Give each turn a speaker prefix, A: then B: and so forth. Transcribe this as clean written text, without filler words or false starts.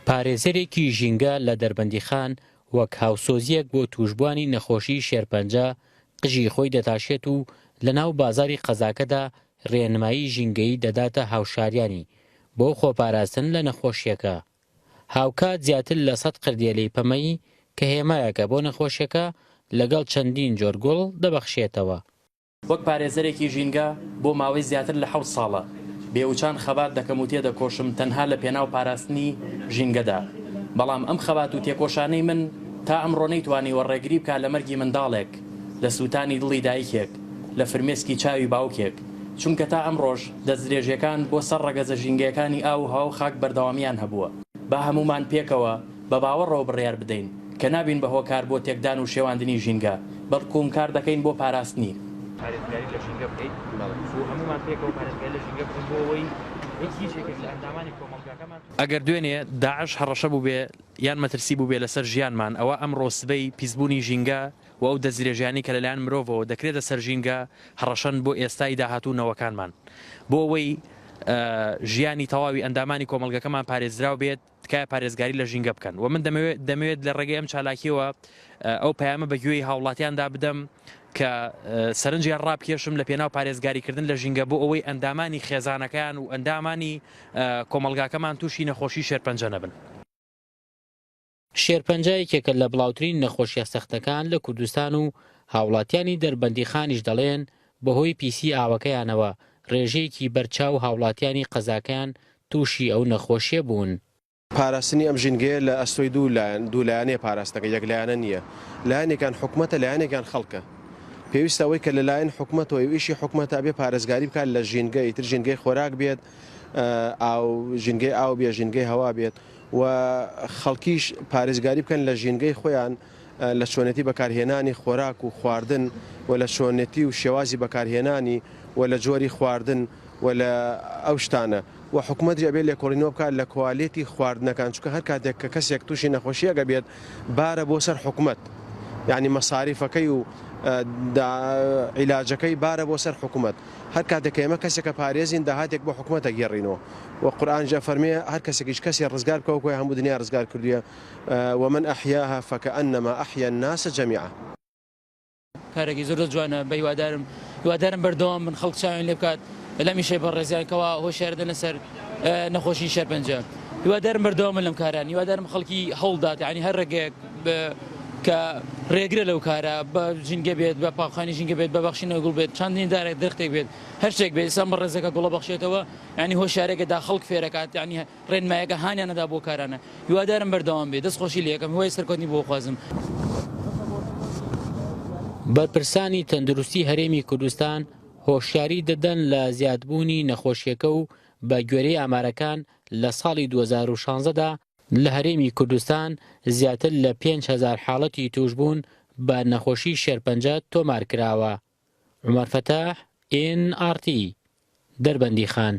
A: پارێزەرێکی ژینگە لە دەربەندیخان وەک هاوسۆزیەک بۆ توشبوانی نەخۆشی شێرپەنجە قژی خۆی دەتاشێت و لە ناو بازاری قەزاکەدا ڕێنمایی ژینگەیی دەداتە هاوشاریانی بۆ خۆپاراستن لە نەخۆشیەکە. هاوکات زیاتر لە 100 قردێلەی پەمەی کە هێمایەکە بۆ نەخۆشیەکە لەگەڵ چەندین جۆر گوڵ دەبەخشێتەوە.
B: وەک پارێزەرێکی ژینگە بۆ ماوەی زیاتر لە 7 ساڵە بێوچان خەبات دەکەم و تێدەکۆشم تەنها لە پێناو پاراستنی ژینگەدا. بەڵام ئەم خەبات و تێکۆشانەی من تا ئەمڕۆ نەیتوانی وەڕێگری بکات لە مەرگی منداڵێک، لە سووتانی دڵی دایکێک، لە فرمێسکی چاوی باوکێک، چونکە تا ئەمڕۆژ دەستدرێژیەکان بۆ سەر ڕەگەزە ژینگەکانی ئاو هاو خاک بەردەوامیان هەبووە. با هەمومان پێکەوە بە باوەڕەوە بڕیار بدەین کە نابین بە هۆکار بۆ تێکدان و شێواندنی ژینگە، بەڵکوم کار دەکەین بۆ پاراستنی. پارێزگاری لە ژینگە بکەیت و هەمومان پێکەوە پارێزگاری لە ژینگە بکەین بۆ ئەوەی هیچێکێک لە ئەندامانی کۆمەڵگەکەمان ئەگەر دوێنێ داعش هەڕەشە بوو بێ یان مەترسی بوو بێ لەسەر ژیانمان، ئەوە ئەمڕۆ سبەی پیسبوونی ژینگە و ئەو دەستدرێژیانی کە لەلایەن مرۆڤەوە دەکرێتە سەر ژینگە هەڕەشەن بۆ ئێستای داهاتوونەوەکانمان، بۆ ئەوەی ژیانی تەواوی ئەندامانی کۆمەڵگەکەمان پارێزراو بێت تکایە پارێزگاری لە ژینگە بکەن. و من دەمەوێت لە ڕێگەی ئەم چالاکیەوە ئەو پەیامە بەگوێی هاوڵاتیاندا بدەم کە سەرنجیان ڕابکێشم لە پێناو پارێزگاریکردن لە ژینگە بۆ ئەوەی ئەندامانی خێزانەکان و ئەندامانی کۆمەڵگاکەمان تووشی نەخۆشی شێرپەنجە نەبن.
A: شێرپەنجەیەکێکە لە بڵاوترین نەخۆشیە سەختەکان لە کوردستان و هاوڵاتیانی دەربەندیخانیش دەڵێن بەهۆی پیسی ئاوەکەیانەوە ڕێژەیەکی بەرچاو هاوڵاتیانی قەزاکەیان تووشی ئەو نەخۆشیە بوون.
C: پاراستنی ئەم ژینگەیە لە ئەستۆی دوولایەنەیە پاراستەکە یەکلایەنە نییە، لایەنێکان حکومەتە لایەنێکان خەڵکە. پێویستە ئەوەی کە لەلایەن حکومەتەوە ئیشی حکومەتە بێ پارێزگاری بکات لە ژینگە، ئیتر ژینگەی خۆراک بێت، ژینگەی ئاو بێ، ژینگەی هەوا بێت و خەڵکیش پارێزگاری بکەن لە ژینگەی خۆیان لە چۆنێتی بەکارهێنانی خۆراک و خواردن و لە چۆنێتی و شێوازی بەکارهێنانی و لە جۆری خواردن و لە ئەو شتانە و حکومەتی ئەبێ لێکۆڵینەوە بکات لە کوالیتی خواردنەکان، چونکە هەر کاتێک کە کەسێک تووشی نەخۆشیەکە بێت بارە بۆ سەر حکومەت، یعنی مەساریفەکەی و عیلاجەکەی بارە بۆ سەر حکومەت. هەر کاتێک ئێمە کەسێکە پارێزین داهاتێک بۆ حکومەتە گێڕینەوە و قورئان جا فەرمێ هەر کەسێکیش کەسی ڕزگار بکەوە کۆی هەموو دنیا ڕزگار کردووە ومن ئەحیاها فەکەئەنەما ئەحیا الناس جەمیعا.
D: کارێکی زۆر جوانە بە هیوادارم بەردەوام من خەڵک چاویان لێ بکات لەمیشەی بەڕێزیانکەوە هۆشیاردن لەسەر نەخۆشی شێرپەنجە. هیوادارم بەردەوام لەم کاران، هیوادارم خەڵکی هەوڵدات، یعنی هەر ڕێگەیەک کە ڕێگرە لەو کارە بە ژینگە بێت، بە پاخانی ژینگە بێت، بە بەخشینەوە گوڵ بێت، چەندین دارێک دەرختێک بێت، هەر شتێک بێت ئێستا بەڕێزەکە گوڵە بەخشێتەوە، یعنی هۆشیارێکەدا خەڵک فێرەکات، یعنی ڕێنمایەکە هانیانەدا بۆ کارانە. هیوادارم بەردەوام بێت، دەستخۆشی لێ یەکەم هیوای سەرکەوتنی بۆ خوازم.
A: بەرپرسانی تەندروستی هەرێمی کوردستان هۆشیاری دەدەن لە زیادبوونی نەخۆشیەکە و بە گوێرەی ئامارەکان لە ساڵی 2016دا لە هەرێمی کوردستان زیاتر لە 5,000 حاڵەتی توشبوون بە نەخۆشی شێرپەنجە تۆمار کراوە. عومەر فەتاح، NRT دەربەندیخان.